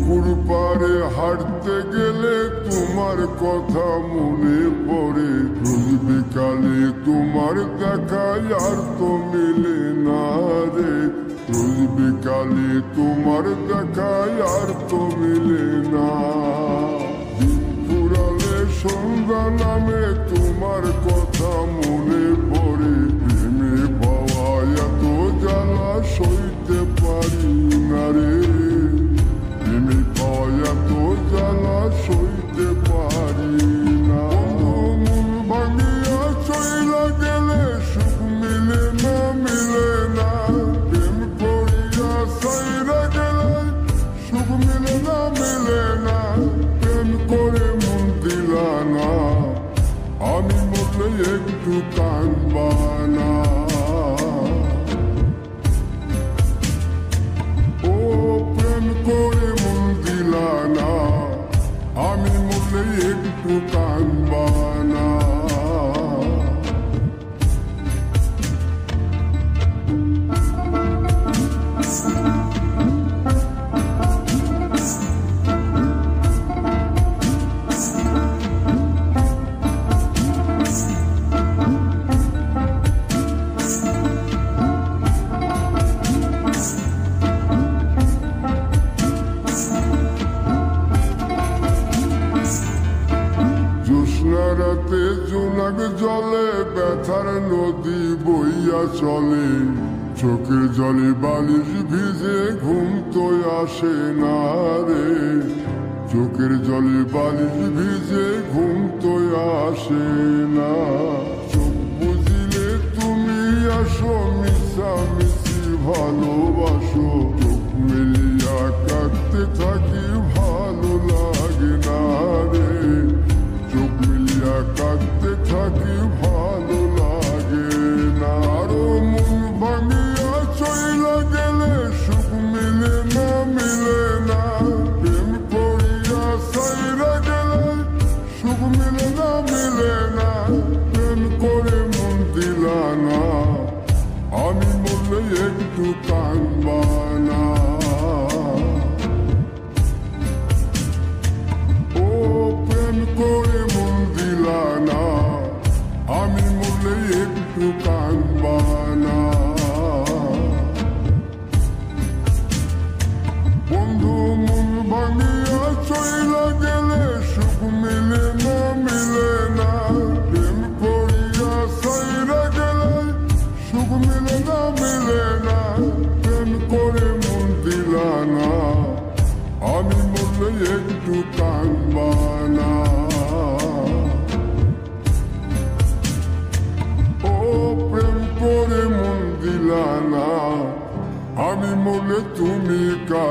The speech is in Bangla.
পুকুর পাড়ে হাঁটতে গেলে তোমার কথা মনে পড়ে। রোজ বিকালে তোমার দেখা আর তো মিলে না রে। রোজ বিকালে তোমার দেখা আর তো মিলে না। দিন ফুরালে সন্ধ্যা নামে তোমার কথা মনে পড়ে। প্রেমে পাওয়া এত জ্বালা সইতে পারি না রে। প্রেমে পাওয়া এত জ্বালা সইতে পারি না। মন ভাঙিয়া চইলা গেলে সুখ মিলে না, মিলে না। প্রেম করিয়া সাইরা গেলে সুখ মিলে না, মিলে না। প্রেম করে মন দিলা না, আমি মরলে একটু কাঁদবা না। ও প্রেম করে মন দিলা না, আমি মরলে একটু কাঁদবা না। রাতে জোনাক জলে ব্যথার নদী বইয়া চলে। চোখের জলে বালিশ ভিজে ঘুম তো আসে না রে। চোখের জলে বালিশ ভিজে ঘুম তো আসে না। চোখ বুঝিলে তুমি আসো, মিশামিশি ভালোবাসো। চোখ মিলিয়া কাঁদতে থাকি, ভালো লাগে না রে। চোখ মিলিয়া কাঁদতে থাকি, ভালো লাগে না। আরো মন ভাঙিয়া চইলা গেলে সুখ মিলে না, মিলে না। প্রেম করিয়া সাইরা গেলে সুখ মিলে না, মিলে না। প্রেম করে মন দিলা না, আমি মরলে একটু কাঁদবা না। ও প্রেম করে মন দিলা না, আমি মরলে একটু কাঁদবা না। বন্ধু মন ভাঙিয়া চইলা গেলে সুখ মিলে না, মিলে না। প্রেম করিয়া সাইরা গেলে সুখ মিলে না, মিলে না। প্রেম করে মন দিলা না, আমি মরলে একটু কাঁদবা না। ও প্রেম করে মন দিলা না, আমি মরলে তুমি কাঁদবা।